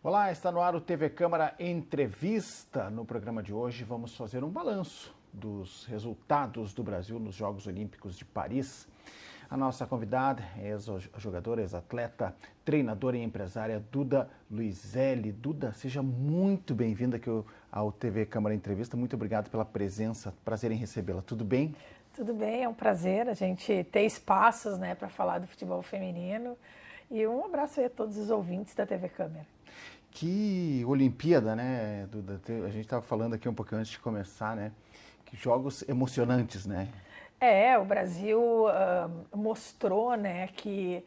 Olá, está no ar o TV Câmara Entrevista. No programa de hoje vamos fazer um balanço dos resultados do Brasil nos Jogos Olímpicos de Paris. A nossa convidada é ex-jogadora, ex-atleta, treinadora e empresária Duda Luizelli. Duda, seja muito bem-vinda aqui ao TV Câmara Entrevista. Muito obrigado pela presença. Prazer em recebê-la. Tudo bem? Tudo bem, é um prazer a gente ter espaços, para falar do futebol feminino. E um abraço aí a todos os ouvintes da TV Câmara. Que Olimpíada, né, Duda? A gente estava falando aqui um pouquinho antes de começar, né? Que jogos emocionantes, né? O Brasil mostrou, que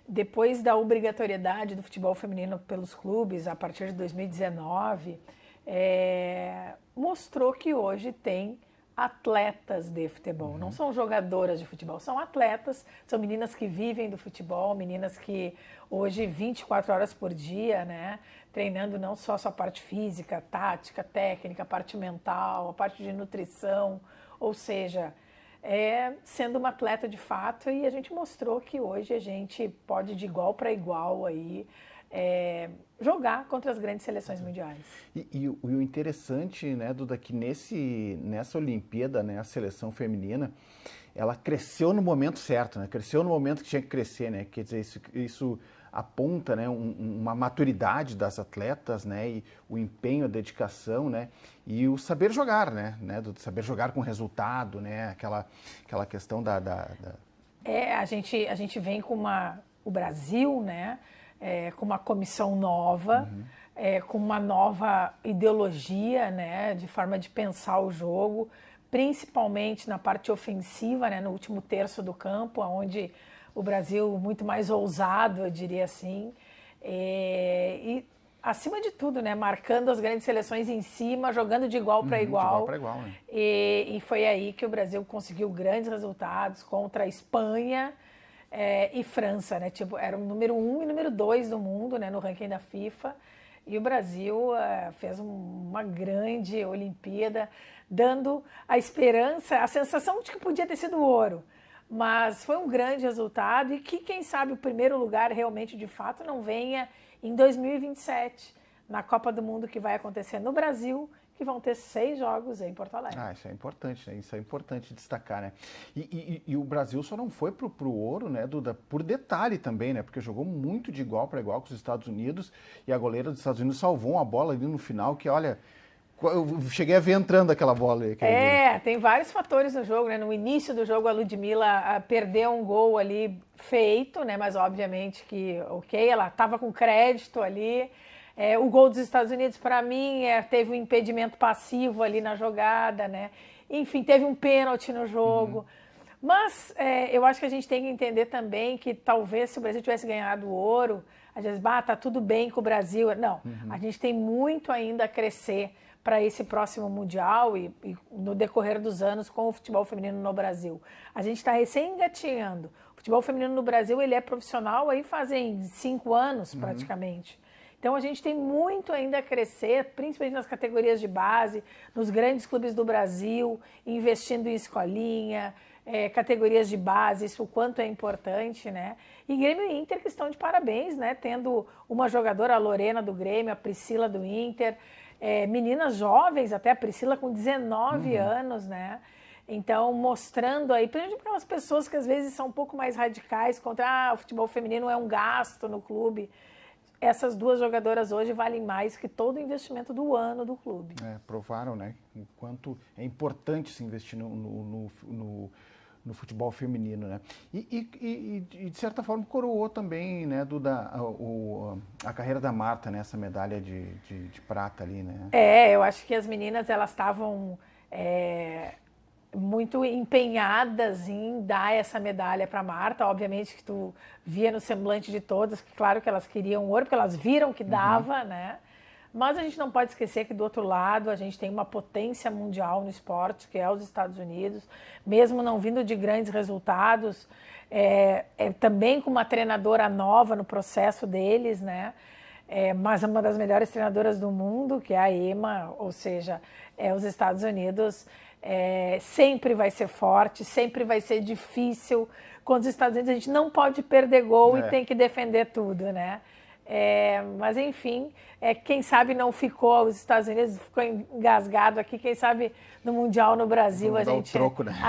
depois da obrigatoriedade do futebol feminino pelos clubes, a partir de 2019, mostrou que hoje tem atletas de futebol. Não são jogadoras de futebol, são atletas, são meninas que vivem do futebol, meninas que hoje 24 horas por dia, treinando não só a sua parte física, tática, técnica, a parte mental, a parte de nutrição, ou seja, sendo uma atleta de fato, e a gente mostrou que hoje a gente pode de igual para igual aí jogar contra as grandes seleções mundiais. E o interessante, né, Duda, que nessa Olimpíada, né, a seleção feminina, ela cresceu no momento certo, né? Cresceu no momento que tinha que crescer, né? Quer dizer, isso aponta, né, uma maturidade das atletas, né, e o empenho, a dedicação, né, e o saber jogar, né, do saber jogar com resultado, né, aquela questão a gente vem com o Brasil, com uma comissão nova, com uma nova ideologia, de forma de pensar o jogo, principalmente na parte ofensiva, no último terço do campo, onde o Brasil muito mais ousado, eu diria assim, e acima de tudo, marcando as grandes seleções em cima, jogando de igual para igual. De igual para igual, né? E foi aí que o Brasil conseguiu grandes resultados contra a Espanha e França, era o número 1 e número 2 do mundo, no ranking da FIFA. E o Brasil fez uma grande Olimpíada, dando a esperança, a sensação de que podia ter sido ouro. Mas foi um grande resultado e que, quem sabe, o primeiro lugar realmente, de fato, não venha em 2027, na Copa do Mundo que vai acontecer no Brasil, que vão ter 6 jogos em Porto Alegre. Isso é importante, né? Isso é importante destacar, né? E o Brasil só não foi pro ouro, né, Duda, por detalhe também, né? Porque jogou muito de igual para igual com os Estados Unidos e a goleira dos Estados Unidos salvou uma bola ali no final que, olha, eu cheguei a ver entrando aquela bola aí. Tem vários fatores no jogo, No início do jogo, a Ludmilla perdeu um gol ali feito, Mas obviamente que, ela estava com crédito ali. O gol dos Estados Unidos, para mim, teve um impedimento passivo ali na jogada, Enfim, teve um pênalti no jogo. Mas eu acho que a gente tem que entender também que talvez se o Brasil tivesse ganhado o ouro, a gente diz, tá tudo bem com o Brasil. Não, a gente tem muito ainda a crescer para esse próximo Mundial e no decorrer dos anos com o futebol feminino no Brasil. A gente está recém-engatinhando. O futebol feminino no Brasil, ele é profissional aí fazem 5 anos, praticamente. Então, a gente tem muito ainda a crescer, principalmente nas categorias de base, nos grandes clubes do Brasil, investindo em escolinha, categorias de base, isso o quanto é importante, E Grêmio e Inter que estão de parabéns, Tendo uma jogadora, a Lorena do Grêmio, a Priscila do Inter, meninas jovens, até a Priscila com 19 anos, Então, mostrando aí, principalmente para aquelas pessoas que às vezes são um pouco mais radicais contra o futebol feminino é um gasto no clube. Essas 2 jogadoras hoje valem mais que todo o investimento do ano do clube. Provaram, o quanto é importante se investir no futebol feminino, E de certa forma coroou também, Duda, a carreira da Marta, essa medalha de prata ali, Eu acho que as meninas, elas estavam muito empenhadas em dar essa medalha para a Marta. Obviamente que tu via no semblante de todas que, claro, que elas queriam ouro, porque elas viram que dava, Mas a gente não pode esquecer que do outro lado a gente tem uma potência mundial no esporte, que é os Estados Unidos, mesmo não vindo de grandes resultados, também com uma treinadora nova no processo deles, mas uma das melhores treinadoras do mundo, que é a Emma, ou seja, os Estados Unidos sempre vai ser forte, sempre vai ser difícil. Contra os Estados Unidos a gente não pode perder gol e tem que defender tudo, Mas, enfim, quem sabe não ficou, os Estados Unidos ficou engasgado aqui, quem sabe no Mundial no Brasil a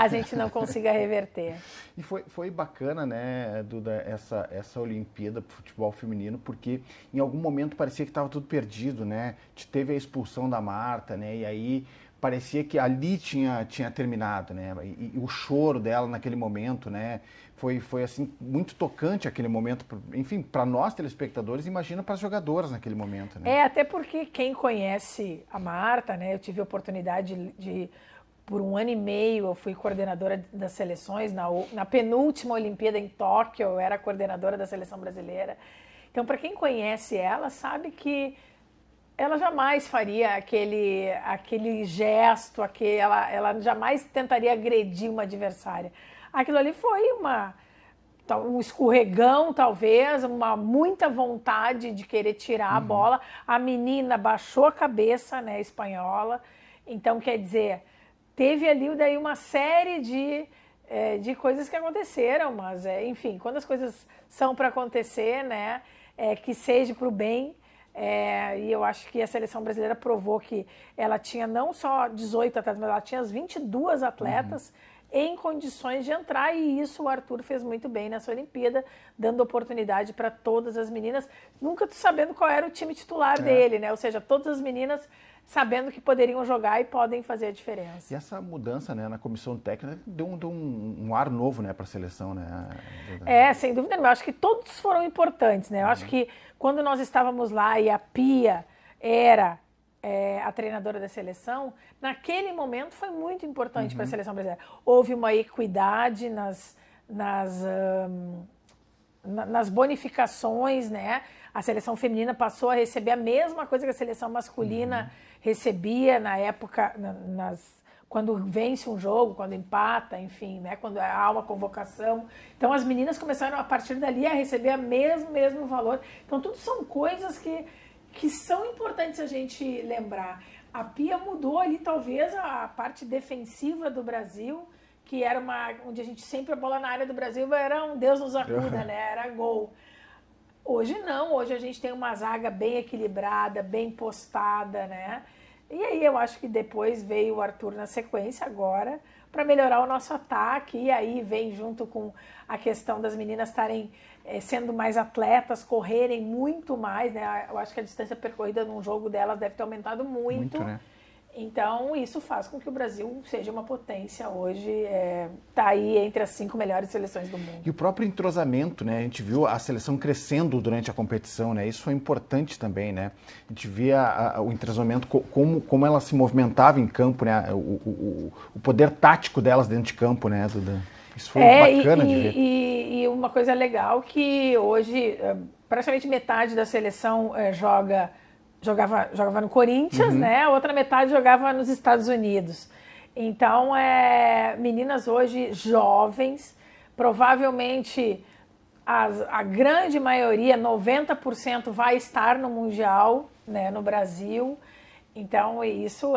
gente não consiga reverter. E foi bacana, né, Duda, essa Olimpíada para o futebol feminino, porque em algum momento parecia que estava tudo perdido, né? Teve a expulsão da Marta, né? E aí parecia que ali tinha terminado, né? E o choro dela naquele momento, né? Foi assim, muito tocante aquele momento, enfim, para nós telespectadores, imagina para as jogadoras naquele momento, né? Até porque quem conhece a Marta, né? Eu tive a oportunidade por 1 ano e meio, eu fui coordenadora das seleções, na penúltima Olimpíada em Tóquio, eu era coordenadora da seleção brasileira. Então, para quem conhece ela, sabe que ela jamais faria aquele gesto, ela jamais tentaria agredir uma adversária. Aquilo ali foi um escorregão, talvez, muita vontade de querer tirar a bola. A menina baixou a cabeça, né, espanhola. Então, quer dizer, teve ali daí uma série de coisas que aconteceram, mas, enfim, quando as coisas são para acontecer, né, que seja para o bem. E eu acho que a seleção brasileira provou que ela tinha não só 18 atletas, mas ela tinha as 22 atletas em condições de entrar, e isso o Arthur fez muito bem nessa Olimpíada, dando oportunidade para todas as meninas, nunca sabendo qual era o time titular dele, né? Ou seja, todas as meninas sabendo que poderiam jogar e podem fazer a diferença. E essa mudança, né, na comissão técnica deu um ar novo, né, para a seleção, né? Sem dúvida, eu acho que todos foram importantes, né? Eu acho que quando nós estávamos lá e a Pia era a treinadora da seleção, naquele momento foi muito importante para a seleção brasileira. Houve uma equidade nas bonificações, né? A seleção feminina passou a receber a mesma coisa que a seleção masculina recebia na época, quando vence um jogo, quando empata, enfim, né? Quando há uma convocação. Então as meninas começaram a partir dali a receber o mesmo valor. Então tudo são coisas que são importantes a gente lembrar. A Pia mudou ali talvez a parte defensiva do Brasil, que era onde a gente sempre, a bola na área do Brasil era um Deus nos acuda, né? Era gol. Hoje não, hoje a gente tem uma zaga bem equilibrada, bem postada, né? E aí eu acho que depois veio o Arthur na sequência agora para melhorar o nosso ataque, e aí vem junto com a questão das meninas estarem sendo mais atletas, correrem muito mais, né? Eu acho que a distância percorrida num jogo delas deve ter aumentado muito, né? Então, isso faz com que o Brasil seja uma potência hoje, está aí entre as 5 melhores seleções do mundo. E o próprio entrosamento, né? A gente viu a seleção crescendo durante a competição, né? Isso foi importante também, né? A gente via o entrosamento, como ela se movimentava em campo, né? O poder tático delas dentro de campo, né, Duda? Isso foi bacana de ver. E uma coisa legal que hoje praticamente metade da seleção jogava no Corinthians, né? A outra metade jogava nos Estados Unidos. Então, meninas hoje jovens, provavelmente a grande maioria, 90%, vai estar no Mundial, né, no Brasil. Então, isso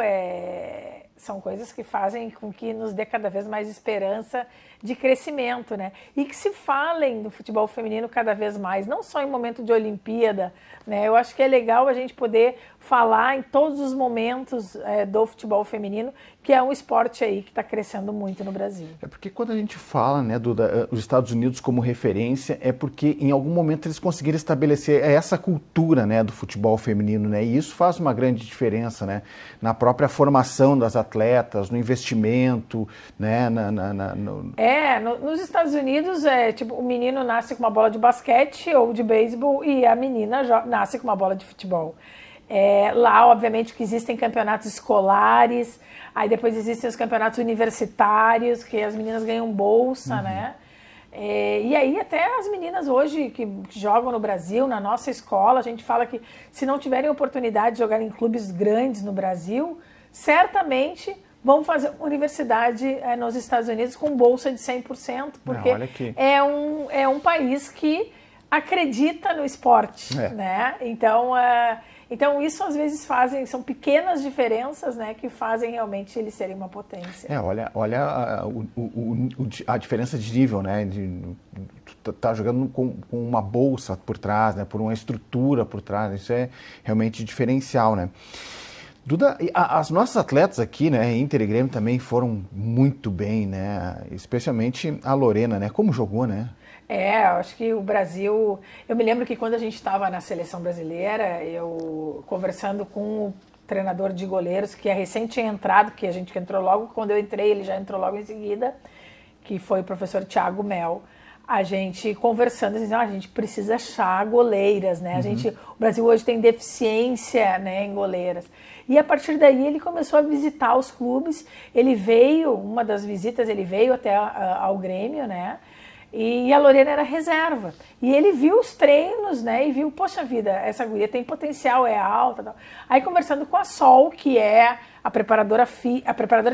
são coisas que fazem com que nos dê cada vez mais esperança de crescimento, né? E que se falem do futebol feminino cada vez mais, não só em momento de Olimpíada, né? Eu acho que é legal a gente poder falar em todos os momentos do futebol feminino, que é um esporte aí que está crescendo muito no Brasil. É porque quando a gente fala, né, dos Estados Unidos como referência, é porque em algum momento eles conseguiram estabelecer essa cultura, né, do futebol feminino, né? E isso faz uma grande diferença, né, na própria formação das atletas, no investimento, né, nos Estados Unidos, tipo, o menino nasce com uma bola de basquete ou de beisebol e a menina nasce com uma bola de futebol. Lá, obviamente, que existem campeonatos escolares, aí depois existem os campeonatos universitários, que as meninas ganham bolsa, né? E aí até as meninas hoje que jogam no Brasil, na nossa escola, a gente fala que se não tiverem oportunidade de jogar em clubes grandes no Brasil, certamente vão fazer universidade nos Estados Unidos com bolsa de 100%, porque é um país que acredita no esporte, né? Então, Então isso às vezes são pequenas diferenças, né, que fazem realmente eles serem uma potência. Olha a diferença de nível, né? Tá jogando com uma bolsa por trás, né? Por uma estrutura por trás, isso é realmente diferencial, né? Duda, as nossas atletas aqui, né, Inter e Grêmio também foram muito bem, né? Especialmente a Lorena, né? Como jogou, né? Eu acho que o Brasil... Eu me lembro que quando a gente estava na seleção brasileira, eu conversando com o treinador de goleiros, que é recente entrado, que a gente entrou logo, quando eu entrei, ele já entrou logo em seguida, que foi o professor Thiago Mel. A gente conversando, dizendo, a gente precisa achar goleiras, né? O Brasil hoje tem deficiência, né, em goleiras. E a partir daí ele começou a visitar os clubes. Ele veio, uma das visitas, ele veio até ao Grêmio, né? E a Lorena era reserva. E ele viu os treinos, né? E viu, poxa vida, essa guria tem potencial, é alta. Tal. Aí conversando com a Sol, que é a preparadora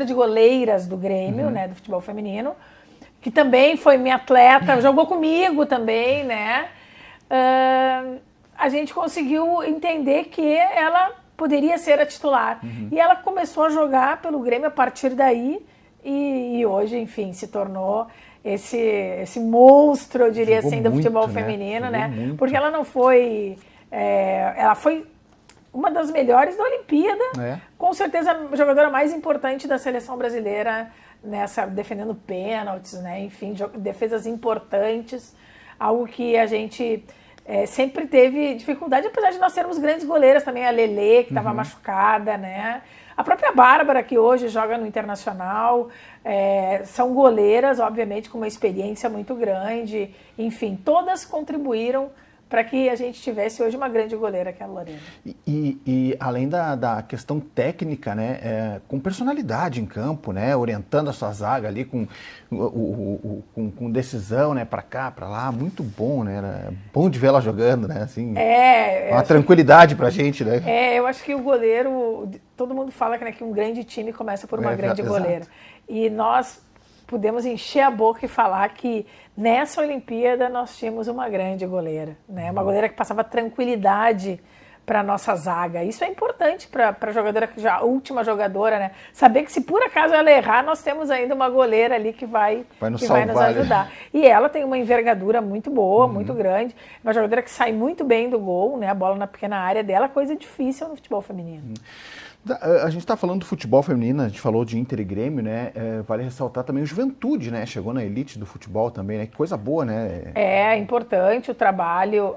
de goleiras do Grêmio, né? Do futebol feminino, que também foi minha atleta, jogou comigo também, né? A gente conseguiu entender que ela poderia ser a titular. E ela começou a jogar pelo Grêmio a partir daí e hoje, enfim, se tornou esse monstro, eu diria assim, do futebol feminino, né? Porque ela não foi... ela foi uma das melhores da Olimpíada, com certeza a jogadora mais importante da seleção brasileira, defendendo pênaltis, né? Enfim, defesas importantes, algo que a gente sempre teve dificuldade, apesar de nós sermos grandes goleiras também, a Lelê, que estava machucada, né? A própria Bárbara, que hoje joga no Internacional, são goleiras, obviamente, com uma experiência muito grande, enfim, todas contribuíram para que a gente tivesse hoje uma grande goleira, que é a Lorena. E além da questão técnica, né, com personalidade em campo, né, orientando a sua zaga ali com decisão, né, para cá, para lá, muito bom, né, era bom de ver ela jogando, né, assim, uma tranquilidade para a gente, né. Eu acho que o goleiro, todo mundo fala que um grande time começa por uma grande goleira. E nós podemos encher a boca e falar que nessa Olimpíada nós tínhamos uma grande goleira, né? Uma goleira que passava tranquilidade para a nossa zaga. Isso é importante para a jogadora, a última jogadora, né? Saber que se por acaso ela errar, nós temos ainda uma goleira ali que vai nos ajudar. Né? E ela tem uma envergadura muito boa, muito grande. Uma jogadora que sai muito bem do gol, né? A bola na pequena área dela, coisa difícil no futebol feminino. A gente está falando do futebol feminino, a gente falou de Inter e Grêmio, né? Vale ressaltar também o Juventude, né? Chegou na elite do futebol também, né? Que coisa boa, né? É importante o trabalho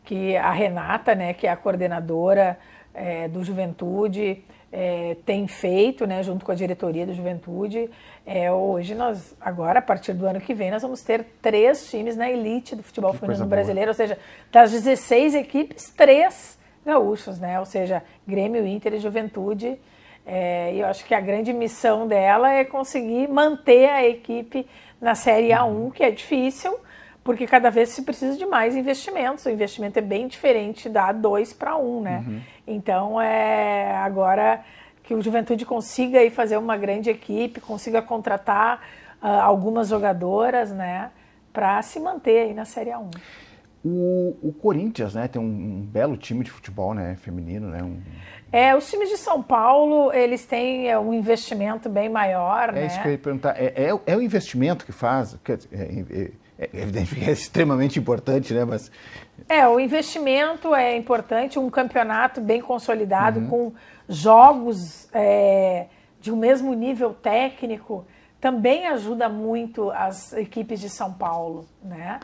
que a Renata, né? Que é a coordenadora do Juventude, tem feito, né? Junto com a diretoria do Juventude. Hoje agora, a partir do ano que vem, nós vamos ter 3 times na elite do futebol feminino brasileiro, ou seja, das 16 equipes, 3 gaúchos, né? Ou seja, Grêmio, Inter e Juventude. E eu acho que a grande missão dela é conseguir manter a equipe na Série A1, que é difícil, porque cada vez se precisa de mais investimentos. O investimento é bem diferente da A2 para A1, né? Então, agora que o Juventude consiga aí fazer uma grande equipe, consiga contratar algumas jogadoras, né? Para se manter aí na Série A1. O Corinthians, né, tem um belo time de futebol, né, feminino, né? Os times de São Paulo, eles têm um investimento bem maior, né? Isso que eu ia perguntar. É o investimento que faz, é extremamente importante, né, mas... O investimento é importante, um campeonato bem consolidado, com jogos de um mesmo nível técnico, também ajuda muito as equipes de São Paulo, né?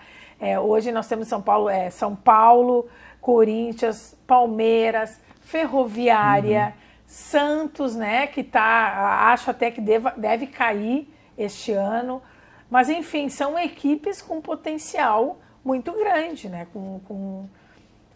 Hoje nós temos São Paulo, Corinthians, Palmeiras, Ferroviária, Santos, né, que acho até que deve cair este ano, mas enfim, são equipes com potencial muito grande, né,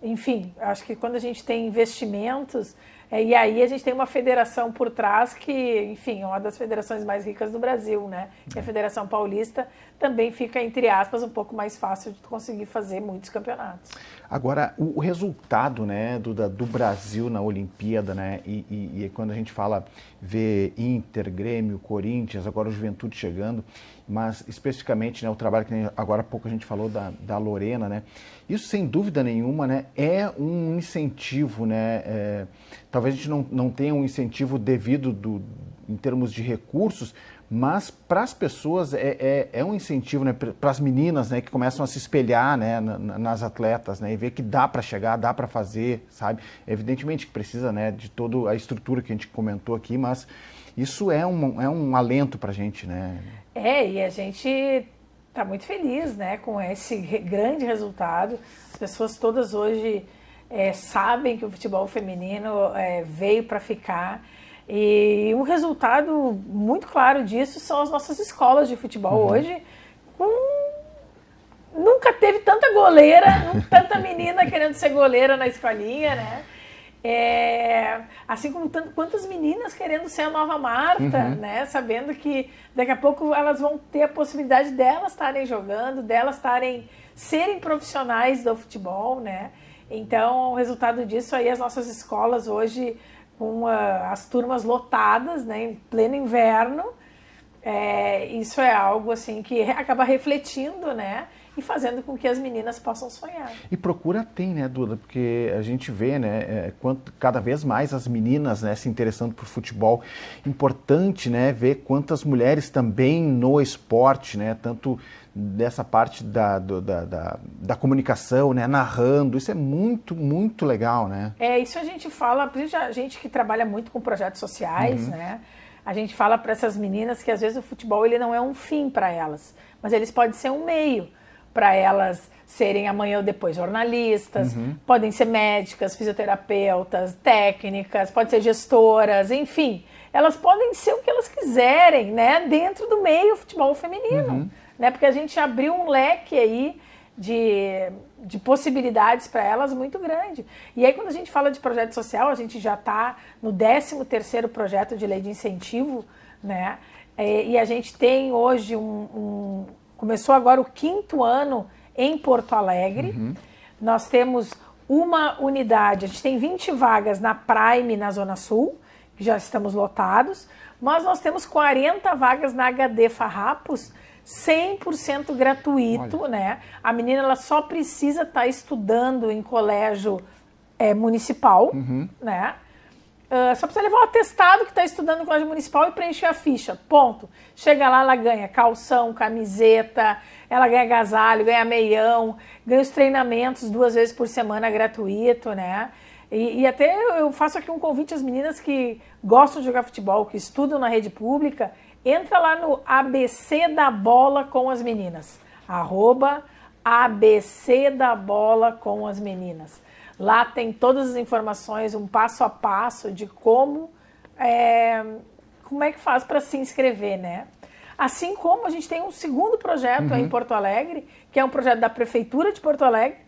enfim, acho que quando a gente tem investimentos, E aí a gente tem uma federação por trás que, enfim, é uma das federações mais ricas do Brasil, né? Que a Federação Paulista também fica, entre aspas, um pouco mais fácil de conseguir fazer muitos campeonatos. Agora, o resultado, né, do Brasil na Olimpíada, né, e quando a gente fala, vê Inter, Grêmio, Corinthians, agora o Juventude chegando, mas especificamente, né, o trabalho que agora há pouco a gente falou da Lorena, né, isso sem dúvida nenhuma, né, é um incentivo, né, talvez a gente não tenha um incentivo devido em termos de recursos, mas para as pessoas é um incentivo, né, para as meninas, né, que começam a se espelhar, né, nas atletas, né, e ver que dá para chegar, dá para fazer, sabe? Evidentemente que precisa, né, de toda a estrutura que a gente comentou aqui, mas isso é um alento para a gente, né? E a gente está muito feliz, né, com esse grande resultado. As pessoas todas hoje sabem que o futebol feminino veio para ficar. E um resultado muito claro disso são as nossas escolas de futebol hoje. Nunca teve tanta goleira, tanta menina querendo ser goleira na escolinha, né? Assim como quantas meninas querendo ser a nova Marta, né? Sabendo que daqui a pouco elas vão ter a possibilidade delas estarem jogando, serem profissionais do futebol, né? Então, o resultado disso aí, as nossas escolas hoje com as turmas lotadas, né, em pleno inverno, isso é algo assim que acaba refletindo, né, e fazendo com que as meninas possam sonhar. E procura tem, né, Duda? Porque a gente vê, né, cada vez mais as meninas, né, se interessando por futebol. Importante, né, ver quantas mulheres também no esporte, né, tanto dessa parte da comunicação, né, narrando, isso é muito, muito legal, né? Isso a gente fala, a gente que trabalha muito com projetos sociais, né, a gente fala para essas meninas que às vezes o futebol ele não é um fim para elas, mas eles podem ser um meio para elas serem amanhã ou depois jornalistas, podem ser médicas, fisioterapeutas, técnicas, podem ser gestoras, enfim, elas podem ser o que elas quiserem, né, dentro do meio futebol feminino. Né, porque a gente abriu um leque aí de possibilidades para elas muito grande. E aí quando a gente fala de projeto social, a gente já está no 13º projeto de lei de incentivo, né? E a gente tem hoje começou agora o 5º ano em Porto Alegre. Nós temos uma unidade, a gente tem 20 vagas na Prime, na Zona Sul, que já estamos lotados, mas nós temos 40 vagas na HD Farrapos, 100% gratuito. Olha, né? A menina ela só precisa estar estudando em colégio municipal, né? Só precisa levar um atestado que está estudando no colégio municipal e preencher a ficha, ponto. Chega lá, ela ganha calção, camiseta, ela ganha agasalho, ganha meião, ganha os treinamentos 2 vezes por semana gratuito, né? E até eu faço aqui um convite às meninas que gostam de jogar futebol, que estudam na rede pública. Entra lá no ABC da Bola com as Meninas, @ABC da Bola com as Meninas. Lá tem todas as informações, um passo a passo de como é que faz para se inscrever, né? Assim como a gente tem um segundo projeto em Porto Alegre, que é um projeto da Prefeitura de Porto Alegre,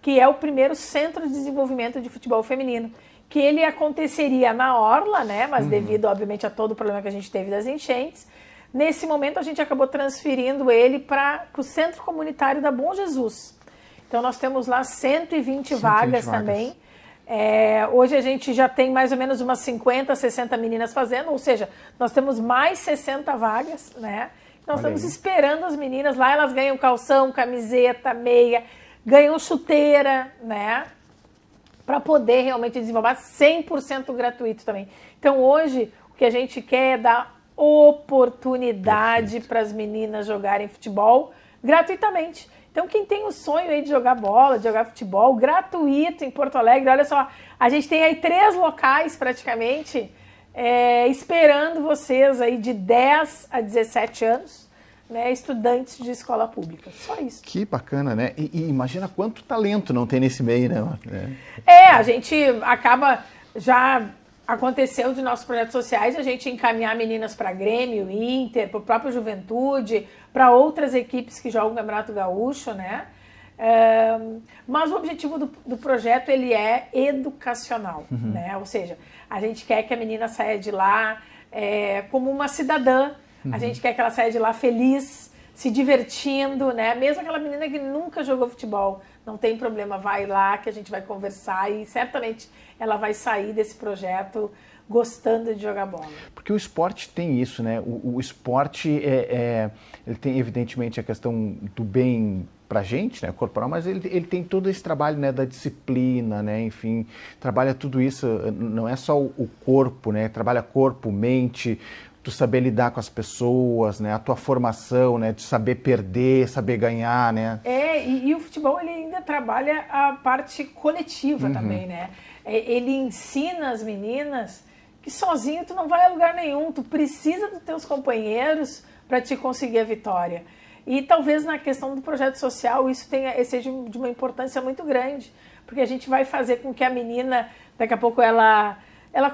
que é o primeiro Centro de Desenvolvimento de Futebol Feminino, que ele aconteceria na Orla, né? Mas devido, obviamente, a todo o problema que a gente teve das enchentes, nesse momento a gente acabou transferindo ele para o Centro Comunitário da Bom Jesus. Então nós temos lá 120 vagas também. Hoje a gente já tem mais ou menos umas 50, 60 meninas fazendo, ou seja, nós temos mais 60 vagas, né? Nós estamos esperando as meninas lá, elas ganham calção, camiseta, meia, ganham chuteira, né? Para poder realmente desenvolver 100% gratuito também. Então hoje o que a gente quer é dar oportunidade para as meninas jogarem futebol gratuitamente. Então quem tem o sonho aí de jogar bola, de jogar futebol gratuito em Porto Alegre, olha só, a gente tem aí 3 locais praticamente esperando vocês aí de 10 a 17 anos, né, estudantes de escola pública, só isso. Que bacana, né? E imagina quanto talento não tem nesse meio, né? A gente acaba, já aconteceu de nossos projetos sociais, a gente encaminhar meninas para Grêmio, Inter, para o próprio Juventude, para outras equipes que jogam o Campeonato Gaúcho, né? Mas o objetivo do projeto ele é educacional, né? Ou seja, a gente quer que a menina saia de lá como uma cidadã, a gente quer que ela saia de lá feliz, se divertindo, né? Mesmo aquela menina que nunca jogou futebol, não tem problema, vai lá que a gente vai conversar e certamente ela vai sair desse projeto gostando de jogar bola. Porque o esporte tem isso, né? O esporte ele tem evidentemente a questão do bem pra gente, né, corporal, mas ele tem todo esse trabalho, né, da disciplina, né, enfim, trabalha tudo isso, não é só o corpo, né, trabalha corpo, mente, tu saber lidar com as pessoas, né, a tua formação, né, de saber perder, saber ganhar, né. E o futebol ele ainda trabalha a parte coletiva também, né, ele ensina as meninas que sozinho tu não vai a lugar nenhum, tu precisa dos teus companheiros para te conseguir a vitória. E talvez na questão do projeto social isso seja de uma importância muito grande, porque a gente vai fazer com que a menina, daqui a pouco ela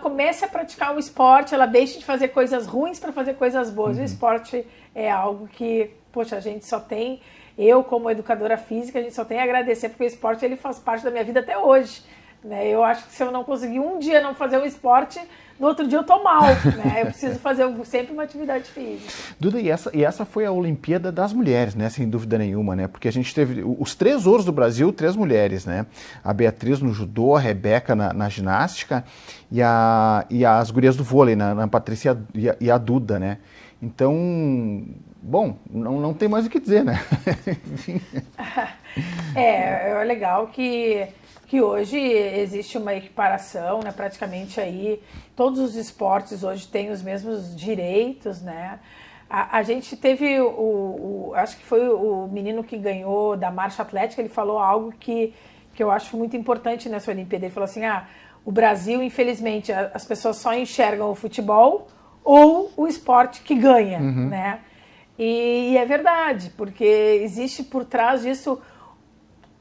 comece a praticar um esporte, ela deixe de fazer coisas ruins para fazer coisas boas. O esporte é algo que, poxa, a gente só tem, eu como educadora física, a gente só tem a agradecer, porque o esporte ele faz parte da minha vida até hoje. Né? Eu acho que se eu não conseguir um dia não fazer um esporte, no outro dia eu tô mal, né? Eu preciso fazer sempre uma atividade física. Duda, e essa foi a Olimpíada das Mulheres, né? Sem dúvida nenhuma, né? Porque a gente teve os 3 ouros do Brasil, 3 mulheres, né? A Beatriz no judô, a Rebeca na ginástica e as gurias do vôlei, na Patrícia e a Duda, né? Então, bom, não tem mais o que dizer, né? Enfim. É legal que hoje existe uma equiparação, né? Praticamente aí todos os esportes hoje têm os mesmos direitos, né? A gente teve acho que foi o menino que ganhou da marcha atlética, ele falou algo que eu acho muito importante nessa Olimpíada. Ele falou assim, o Brasil, infelizmente, as pessoas só enxergam o futebol ou o esporte que ganha, né? E é verdade, porque existe por trás disso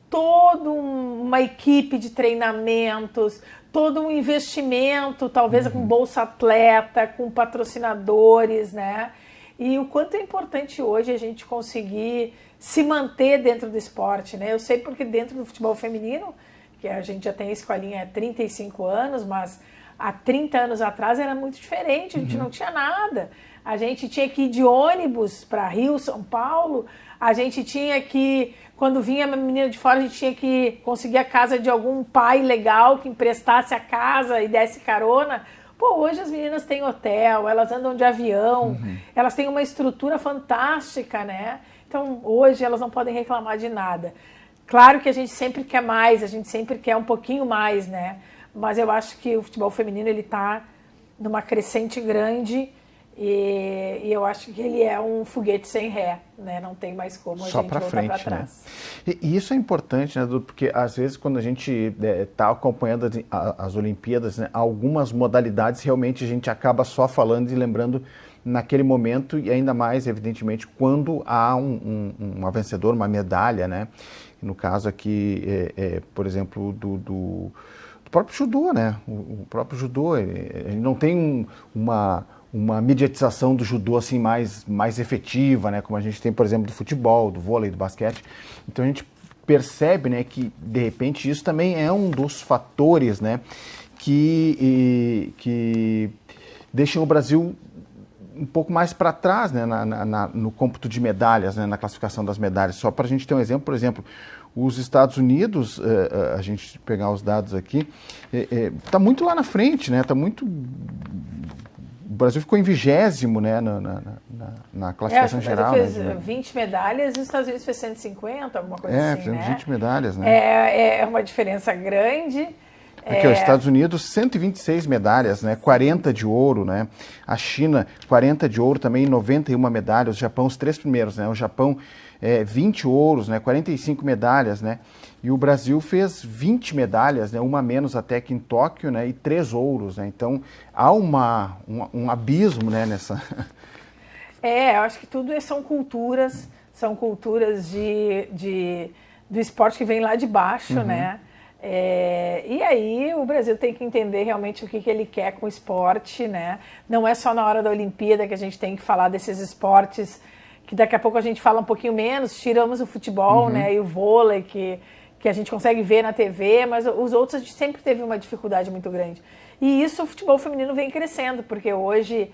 toda uma equipe de treinamentos, todo um investimento, talvez com Bolsa Atleta, com patrocinadores, né? E o quanto é importante hoje a gente conseguir se manter dentro do esporte, né? Eu sei porque dentro do futebol feminino, que a gente já tem a escolinha há 35 anos, mas há 30 anos atrás era muito diferente, a gente não tinha nada. A gente tinha que ir de ônibus para Rio, São Paulo, a gente tinha que, quando vinha uma menina de fora, a gente tinha que conseguir a casa de algum pai legal que emprestasse a casa e desse carona. Pô, hoje as meninas têm hotel, elas andam de avião, elas têm uma estrutura fantástica, né? Então, hoje elas não podem reclamar de nada. Claro que a gente sempre quer mais, a gente sempre quer um pouquinho mais, né? Mas eu acho que o futebol feminino, ele tá numa crescente grande e eu acho que ele é um foguete sem ré, né? Não tem mais como a Só gente pra voltar frente, para trás. Né? E isso é importante, né, Dudu? Porque às vezes quando a gente está acompanhando as Olimpíadas, né, algumas modalidades realmente a gente acaba só falando e lembrando naquele momento e ainda mais, evidentemente, quando há uma vencedora, uma medalha, né? No caso aqui, por exemplo, do próprio judô, né? O próprio judô, ele não tem uma mediatização do judô assim mais efetiva, né? Como a gente tem, por exemplo, do futebol, do vôlei, do basquete. Então a gente percebe, né, que de repente isso também é um dos fatores, né, que deixam o Brasil um pouco mais para trás, né, no cômputo de medalhas, né, na classificação das medalhas. Só para a gente ter um exemplo, por exemplo, os Estados Unidos, a gente pegar os dados aqui, está muito lá na frente, né? Tá muito... O Brasil ficou em 20º, né, na classificação geral. O Brasil fez 20 medalhas e os Estados Unidos fez 150, alguma coisa assim, né? 20 medalhas, né? É uma diferença grande. Aqui, os Estados Unidos, 126 medalhas, né? 40 de ouro, né? A China, 40 de ouro também, 91 medalhas. O Japão, os 3 primeiros, né? O Japão, 20 ouros, né? 45 medalhas, né? E o Brasil fez 20 medalhas, né? Uma menos até que em Tóquio, né? E 3 ouros, né? Então, há um abismo, né? Nessa... eu acho que tudo são culturas do esporte que vem lá de baixo, né? E aí o Brasil tem que entender realmente o que ele quer com o esporte, né? Não é só na hora da Olimpíada que a gente tem que falar desses esportes que daqui a pouco a gente fala um pouquinho menos, tiramos o futebol, né, e o vôlei, que a gente consegue ver na TV, mas os outros a gente sempre teve uma dificuldade muito grande. E isso o futebol feminino vem crescendo, porque hoje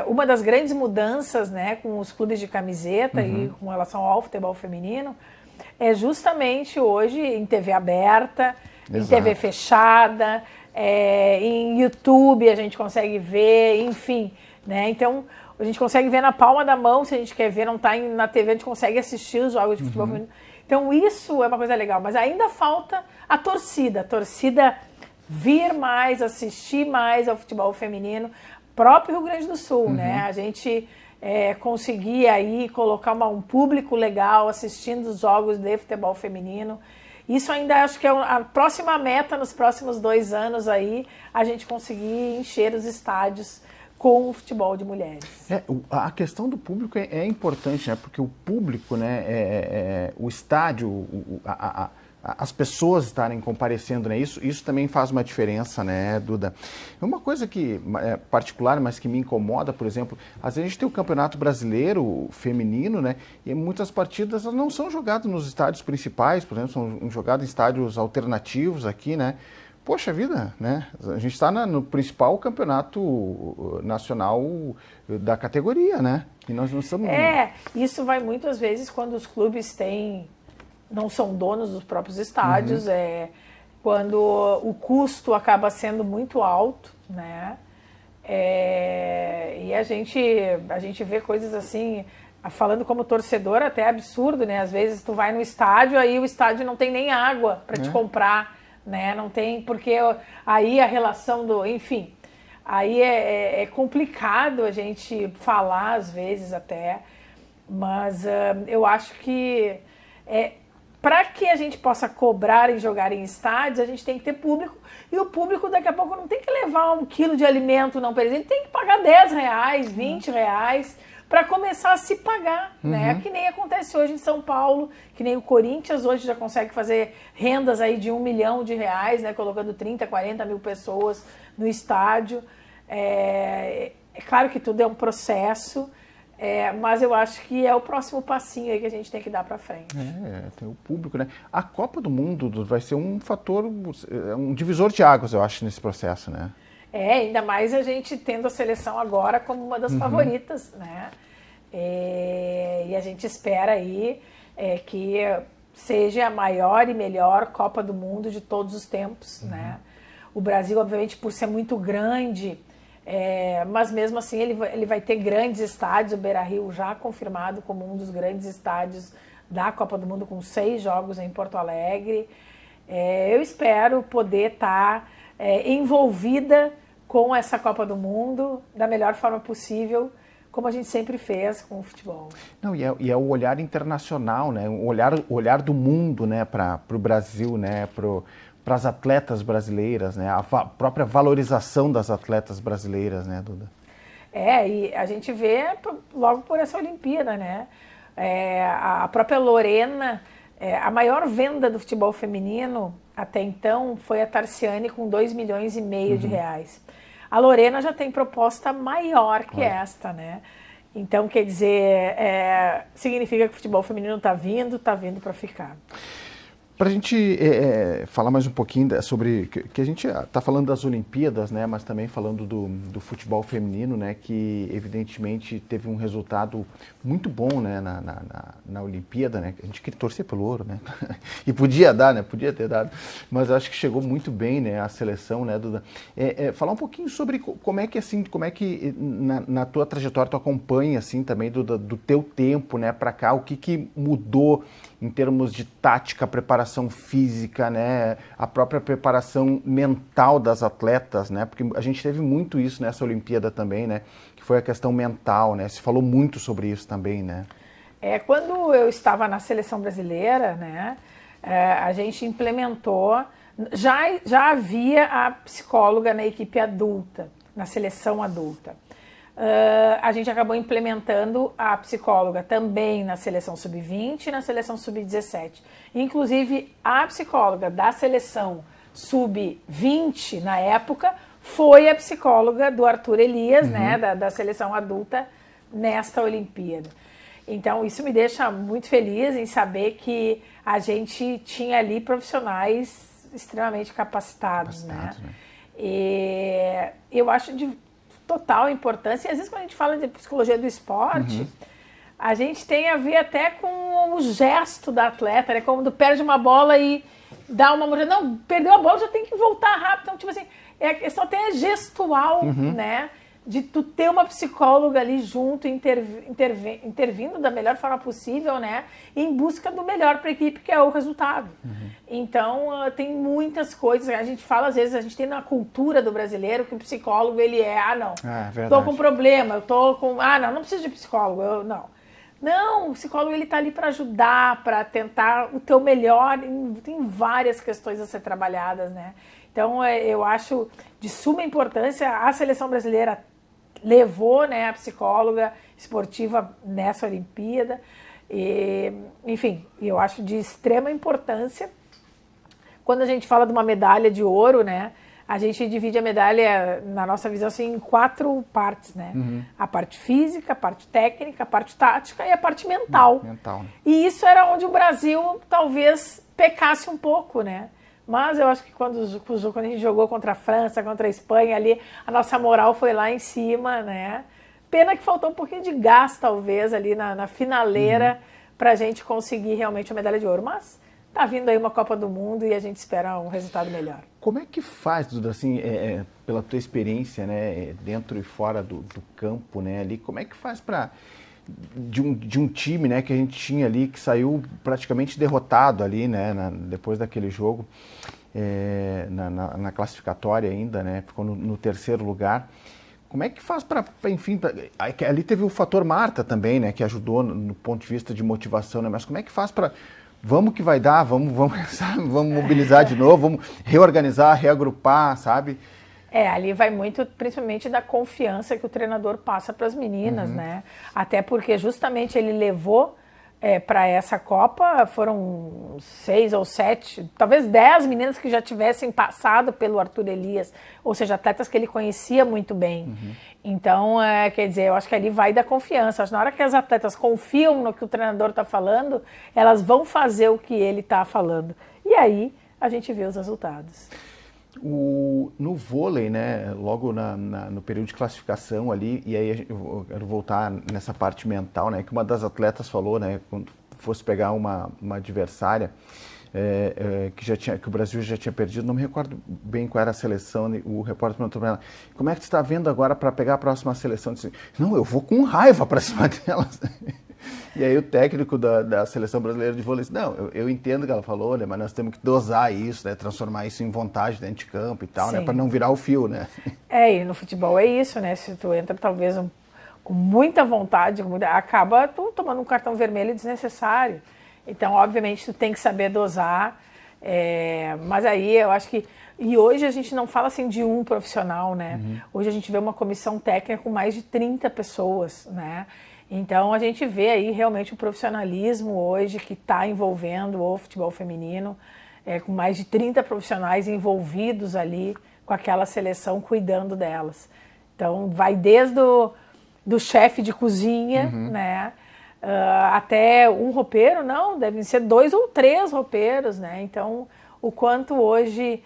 uma das grandes mudanças, né, com os clubes de camiseta e com relação ao futebol feminino é justamente hoje em TV aberta, em TV fechada, em YouTube a gente consegue ver, enfim, né? Então a gente consegue ver na palma da mão, se a gente quer ver, não está na TV, a gente consegue assistir os jogos de futebol feminino. Então isso é uma coisa legal, mas ainda falta a torcida vir mais, assistir mais ao futebol feminino, próprio Rio Grande do Sul, né? A gente conseguir aí colocar um público legal assistindo os jogos de futebol feminino. Isso ainda acho que é a próxima meta nos próximos 2 anos aí, a gente conseguir encher os estádios com o futebol de mulheres. A questão do público é importante, né? Porque o público, né, o estádio, as pessoas estarem comparecendo, né? Isso também faz uma diferença, né, Duda? Uma coisa que é particular, mas que me incomoda, por exemplo, às vezes a gente tem o Campeonato Brasileiro feminino, né? E muitas partidas não são jogadas nos estádios principais, por exemplo, são jogadas em estádios alternativos aqui, né? Poxa vida, né? A gente está no principal campeonato nacional da categoria, né? E nós não estamos... Isso vai muitas vezes quando os clubes não são donos dos próprios estádios, quando o custo acaba sendo muito alto, né? E a gente vê coisas assim, falando como torcedor, até absurdo, né? Às vezes tu vai no estádio, aí o estádio não tem nem água para te comprar, né? Não tem, porque aí a relação enfim, aí é complicado a gente falar às vezes até, mas eu acho que para que a gente possa cobrar e jogar em estádios, a gente tem que ter público, e o público daqui a pouco não tem que levar 1 quilo de alimento, não, por exemplo, tem que pagar R$10, R$20, para começar a se pagar, né? Que nem acontece hoje em São Paulo, que nem o Corinthians hoje já consegue fazer rendas aí de R$1 milhão, né? Colocando 30, 40 mil pessoas no estádio. É claro que tudo é um processo, mas eu acho que é o próximo passinho aí que a gente tem que dar para frente. Tem o público, né? A Copa do Mundo vai ser um fator, um divisor de águas, eu acho, nesse processo, né? Ainda mais a gente tendo a seleção agora como uma das favoritas, né? E a gente espera aí que seja a maior e melhor Copa do Mundo de todos os tempos, né? O Brasil, obviamente, por ser muito grande, mas mesmo assim ele vai ter grandes estádios, o Beira-Rio já confirmado como um dos grandes estádios da Copa do Mundo, com 6 jogos em Porto Alegre. Eu espero poder estar envolvida com essa Copa do Mundo da melhor forma possível, como a gente sempre fez com o futebol. Não, e é o olhar internacional, né? O olhar do mundo, né, para o Brasil, né, para as atletas brasileiras, né? A própria valorização das atletas brasileiras, né, Duda? E a gente vê logo por essa Olimpíada, né? A própria Lorena, a maior venda do futebol feminino até então foi a Tarciane com R$2,5 milhões de reais. A Lorena já tem proposta maior que esta, né? Então, quer dizer, significa que o futebol feminino está vindo para ficar. Para a gente falar mais um pouquinho sobre, que a gente está falando das Olimpíadas, né, mas também falando do futebol feminino, né, que evidentemente teve um resultado muito bom, né, na Olimpíada, né, a gente queria torcer pelo ouro, né, e podia dar, né, podia ter dado, mas acho que chegou muito bem, né, a seleção, né, Duda. Falar um pouquinho sobre como é que na tua trajetória tu acompanha, assim, também do teu tempo, né, para cá, o que mudou em termos de tática, preparação física, né, a própria preparação mental das atletas, né, porque a gente teve muito isso nessa Olimpíada também, né, que foi a questão mental, né, se falou muito sobre isso também, né. Quando eu estava na seleção brasileira, né, a gente implementou, já havia a psicóloga na equipe adulta, na seleção adulta. A gente acabou implementando a psicóloga também na seleção sub-20 e na seleção sub-17. Inclusive, a psicóloga da seleção sub-20, na época, foi a psicóloga do Arthur Elias, né, da seleção adulta, nesta Olimpíada. Então, isso me deixa muito feliz em saber que a gente tinha ali profissionais extremamente capacitados, né? E eu acho de total importância. E às vezes, quando a gente fala de psicologia do esporte, a gente tem a ver até com o gesto da atleta, né? Como tu perde uma bola e dá uma mordida. Não, perdeu a bola, já tem que voltar rápido. Então, tipo assim, só tem a gestual, né? De tu ter uma psicóloga ali junto, intervindo da melhor forma possível, né? Em busca do melhor para a equipe, que é o resultado. Então, tem muitas coisas. A gente fala, às vezes, a gente tem na cultura do brasileiro que o psicólogo, ele tô com problema, eu tô com... não preciso de psicólogo, Não, o psicólogo, ele tá ali para ajudar, para tentar o teu melhor. Tem várias questões a ser trabalhadas, né? Então, eu acho de suma importância. A seleção brasileira levou, né, a psicóloga esportiva nessa Olimpíada. E, enfim, eu acho de extrema importância. Quando a gente fala de uma medalha de ouro, né, a gente divide a medalha, na nossa visão, assim, em 4 partes, né? A parte física, a parte técnica, a parte tática e a parte mental. Mental, né? E isso era onde o Brasil talvez pecasse um pouco, né? Mas eu acho que quando a gente jogou contra a França, contra a Espanha ali, a nossa moral foi lá em cima, né? Pena que faltou um pouquinho de gás, talvez, ali na finaleira, para a gente conseguir realmente a medalha de ouro. Mas tá vindo aí uma Copa do Mundo e a gente espera um resultado melhor. Como é que faz, Duda, assim, pela tua experiência, né, dentro e fora do campo, né, ali, como é que faz para de um time, né, que a gente tinha ali, que saiu praticamente derrotado ali, né, depois daquele jogo, na classificatória ainda, né, ficou no terceiro lugar. Como é que faz para enfim, ali teve o fator Marta também, né, que ajudou no ponto de vista de motivação, né, mas como é que faz para, vamos que vai dar, vamos mobilizar de novo, vamos reorganizar, reagrupar, sabe? Ali vai muito, principalmente, da confiança que o treinador passa para as meninas, né? Até porque justamente ele levou para essa Copa, foram 6 ou 7, talvez 10 meninas que já tivessem passado pelo Arthur Elias, ou seja, atletas que ele conhecia muito bem. Então, quer dizer, eu acho que ali vai da confiança. Acho que na hora que as atletas confiam no que o treinador está falando, elas vão fazer o que ele está falando. E aí a gente vê os resultados. No vôlei, né, logo no período de classificação ali, e aí eu quero voltar nessa parte mental, né, que uma das atletas falou, né, quando fosse pegar uma adversária que o Brasil já tinha perdido, não me recordo bem qual era a seleção, o repórter perguntou para ela, como é que você está vendo agora para pegar a próxima seleção? Eu disse, não, eu vou com raiva para cima delas. E aí o técnico da seleção brasileira de vôlei disse, não, eu entendo o que ela falou, né, mas nós temos que dosar isso, né, transformar isso em vontade dentro de campo e tal, né, para não virar o fio, né? E no futebol é isso, né, se tu entra talvez com muita vontade, acaba tu tomando um cartão vermelho desnecessário. Então, obviamente, tu tem que saber dosar, mas aí eu acho que... E hoje a gente não fala assim de um profissional, né? Hoje a gente vê uma comissão técnica com mais de 30 pessoas, né? Então, a gente vê aí realmente o profissionalismo hoje que está envolvendo o futebol feminino, com mais de 30 profissionais envolvidos ali com aquela seleção, cuidando delas. Então, vai desde do chefe de cozinha, né? Até um roupeiro, não, devem ser 2 ou 3 roupeiros, né? Então, o quanto hoje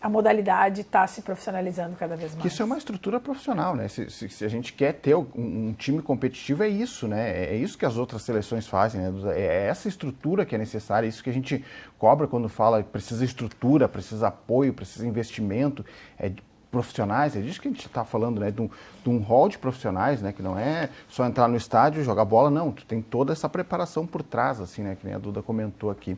a modalidade está se profissionalizando cada vez mais. Isso é uma estrutura profissional, né? Se a gente quer ter um time competitivo, é isso, né? É isso que as outras seleções fazem, né? É essa estrutura que é necessária, isso que a gente cobra quando fala que precisa estrutura, precisa apoio, precisa investimento, de profissionais, é disso que a gente está falando, né? De um hall de profissionais, né? Que não é só entrar no estádio e jogar bola, não. Tu tem toda essa preparação por trás, assim, né? Que nem a Duda comentou aqui.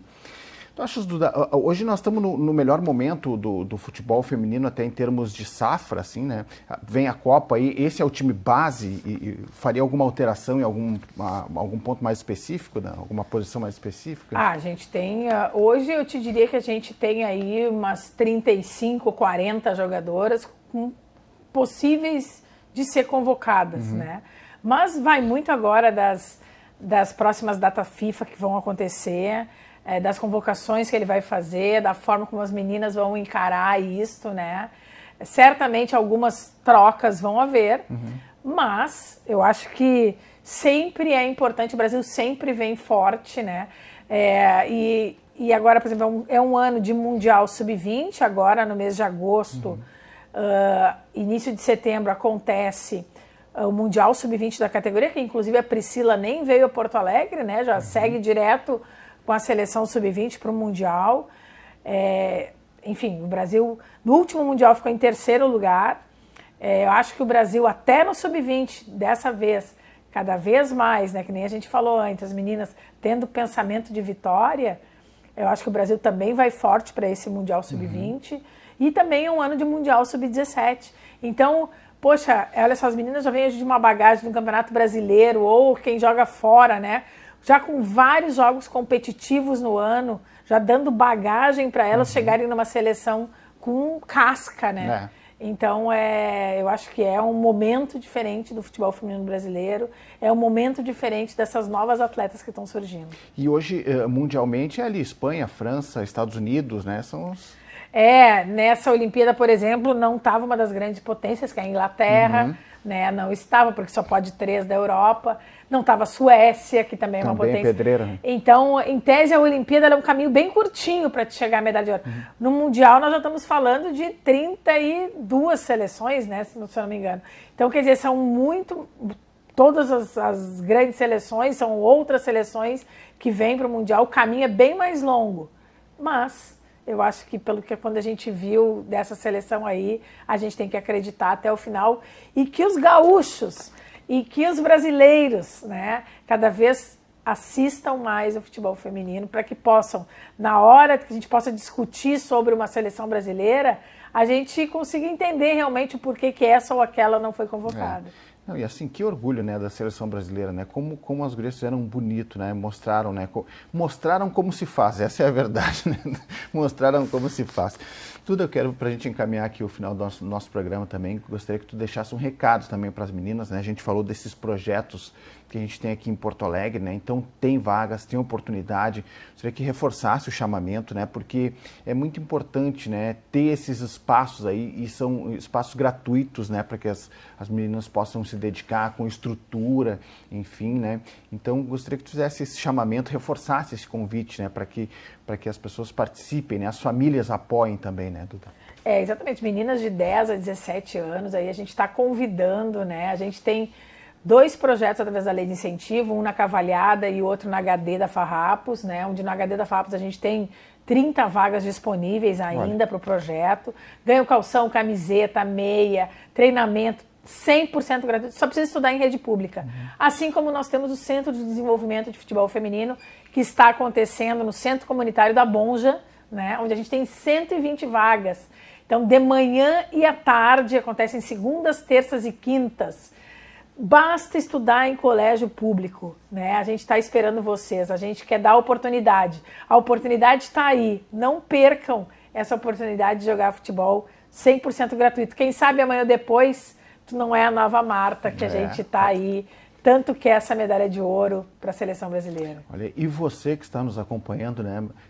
Tu achas, Duda, hoje nós estamos no melhor momento do futebol feminino, até em termos de safra, assim, né? Vem a Copa aí, esse é o time base e faria alguma alteração em algum ponto mais específico, né? Alguma posição mais específica? A gente tem, hoje eu te diria que a gente tem aí umas 35, 40 jogadoras possíveis de ser convocadas, né? Mas vai muito agora das próximas datas FIFA que vão acontecer, das convocações que ele vai fazer, da forma como as meninas vão encarar isso, né? Certamente algumas trocas vão haver, Mas eu acho que sempre é importante, o Brasil sempre vem forte, né? E agora, por exemplo, é um ano de Mundial Sub-20, agora no mês de agosto, início de setembro, acontece o Mundial Sub-20 da categoria, que inclusive a Priscila nem veio a Porto Alegre, né? Já segue direto com a seleção Sub-20 para o Mundial. Enfim, o Brasil, no último Mundial, ficou em terceiro lugar. Eu acho que o Brasil, até no Sub-20, dessa vez, cada vez mais, né? Que nem a gente falou antes, as meninas tendo pensamento de vitória, eu acho que o Brasil também vai forte para esse Mundial Sub-20 e também um ano de Mundial Sub-17. Então, poxa, olha só, as meninas já vêm de uma bagagem do Campeonato Brasileiro ou quem joga fora, né? Já com vários jogos competitivos no ano, já dando bagagem para elas chegarem numa seleção com casca, né? Então, eu acho que é um momento diferente do futebol feminino brasileiro, é um momento diferente dessas novas atletas que estão surgindo. E hoje, mundialmente, é ali Espanha, França, Estados Unidos, né? São os... Nessa Olimpíada, por exemplo, não estava uma das grandes potências, que é a Inglaterra, né? Não estava, porque só pode 3 da Europa. Não estava a Suécia, que também é uma potência. Pedreira, né? Então, em tese, a Olimpíada é um caminho bem curtinho para te chegar à medalha de ouro. No Mundial, nós já estamos falando de 32 seleções, né? Se eu não me engano. Então, quer dizer, são muito... Todas as grandes seleções, são outras seleções que vêm para o Mundial. O caminho é bem mais longo. Mas... eu acho que pelo que quando a gente viu dessa seleção aí, a gente tem que acreditar até o final e que os gaúchos e que os brasileiros, né, cada vez assistam mais o futebol feminino para que possam, na hora que a gente possa discutir sobre uma seleção brasileira, a gente consiga entender realmente o porquê que essa ou aquela não foi convocada. Não, e assim, que orgulho, né, da seleção brasileira, né? Como as gurias fizeram bonito, né? Mostraram, né? Mostraram como se faz, essa é a verdade, né? Mostraram como se faz. Tudo eu quero, para a gente encaminhar aqui o final do nosso programa também, gostaria que tu deixasse um recado também para as meninas, né? A gente falou desses projetos que a gente tem aqui em Porto Alegre, né? Então tem vagas, tem oportunidade. Gostaria que reforçasse o chamamento, né? Porque é muito importante, né? Ter esses espaços aí, e são espaços gratuitos, né? Para que as meninas possam se dedicar com estrutura, enfim, né? Então gostaria que tu fizesse esse chamamento, reforçasse esse convite, né? Para que as pessoas participem, né? As famílias apoiem também, né, Duda? Exatamente. Meninas de 10 a 17 anos, aí a gente está convidando, né? A gente tem 2 projetos através da lei de incentivo, um na Cavalhada e outro na HD da Farrapos, né? Onde na HD da Farrapos a gente tem 30 vagas disponíveis ainda para o projeto. Ganha o calção, camiseta, meia, treinamento 100% gratuito. Só precisa estudar em rede pública. Assim como nós temos o Centro de Desenvolvimento de Futebol Feminino, que está acontecendo no Centro Comunitário da Bonja, né? Onde a gente tem 120 vagas. Então, de manhã e à tarde, acontecem segundas, terças e quintas. Basta estudar em colégio público, né? A gente está esperando vocês, a gente quer dar oportunidade. A oportunidade está aí, não percam essa oportunidade de jogar futebol 100% gratuito. Quem sabe amanhã ou depois, tu não é a nova Marta que a gente está aí, tanto que essa medalha de ouro para a seleção brasileira. Olha, e você que está nos acompanhando,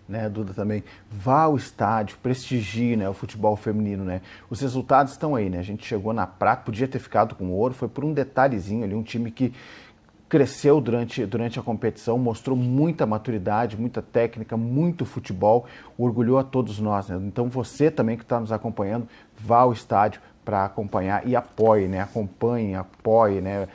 né, Duda, também, vá ao estádio, prestigie, né, o futebol feminino, né? Os resultados estão aí, né? A gente chegou na prata, podia ter ficado com ouro, foi por um detalhezinho ali, um time que cresceu durante a competição, mostrou muita maturidade, muita técnica, muito futebol, orgulhou a todos nós, né? Então você também que está nos acompanhando, vá ao estádio para acompanhar e apoie, né? Acompanhe, apoie, né?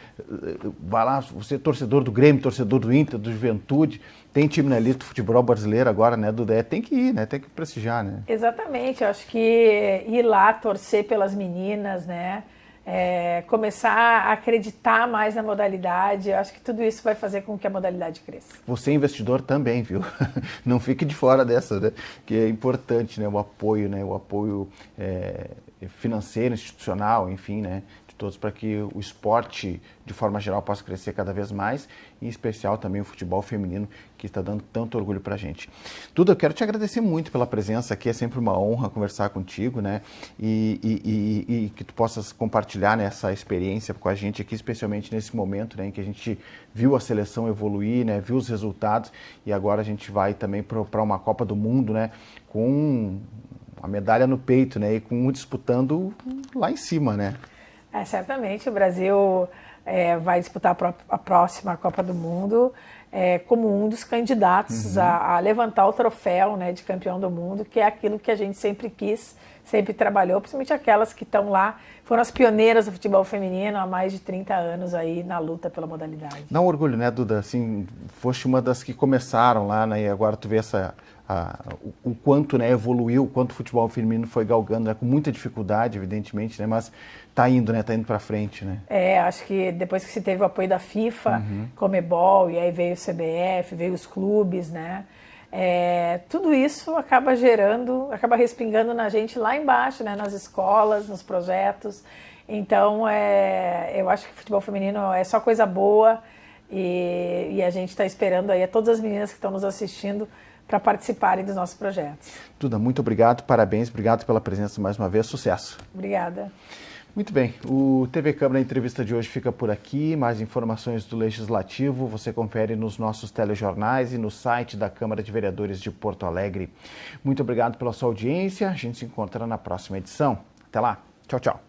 Vá lá, você é torcedor do Grêmio, torcedor do Inter, do Juventude, tem time na elite do futebol brasileiro agora, né, Duda? Tem que ir, né? Tem que prestigiar, né? Exatamente, eu acho que ir lá torcer pelas meninas, né? Começar a acreditar mais na modalidade, eu acho que tudo isso vai fazer com que a modalidade cresça. Você é investidor também, viu? Não fique de fora dessa, né? Que é importante, né? O apoio, né? O apoio financeiro, institucional, enfim, né? De todos, para que o esporte, de forma geral, possa crescer cada vez mais, em especial também o futebol feminino, que está dando tanto orgulho para a gente. Duda, eu quero te agradecer muito pela presença aqui, é sempre uma honra conversar contigo, né? E que tu possas compartilhar, né, essa experiência com a gente aqui, especialmente nesse momento, né, em que a gente viu a seleção evoluir, né, viu os resultados, e agora a gente vai também para uma Copa do Mundo, né, com a medalha no peito, né, e com um disputando lá em cima, né? Certamente o Brasil vai disputar a próxima Copa do Mundo como um dos candidatos a levantar o troféu, né, de campeão do mundo, que é aquilo que a gente sempre quis, sempre trabalhou, principalmente aquelas que estão lá, foram as pioneiras do futebol feminino há mais de 30 anos aí na luta pela modalidade. Dá um orgulho, né, Duda? Assim, foste uma das que começaram lá, né, e agora tu vê o quanto, né, evoluiu, o quanto o futebol feminino foi galgando, né, com muita dificuldade, evidentemente, né, mas tá indo para frente, né? Acho que depois que se teve o apoio da FIFA, Conmebol, e aí veio o CBF, veio os clubes, né? Tudo isso acaba respingando na gente lá embaixo, né? Nas escolas, nos projetos. Então, eu acho que o futebol feminino é só coisa boa e a gente está esperando aí a todas as meninas que estão nos assistindo para participarem dos nossos projetos. Duda, muito obrigado, parabéns, obrigado pela presença mais uma vez, sucesso. Obrigada. Muito bem, o TV Câmara Entrevista de hoje fica por aqui. Mais informações do Legislativo você confere nos nossos telejornais e no site da Câmara de Vereadores de Porto Alegre. Muito obrigado pela sua audiência, a gente se encontra na próxima edição. Até lá, tchau, tchau.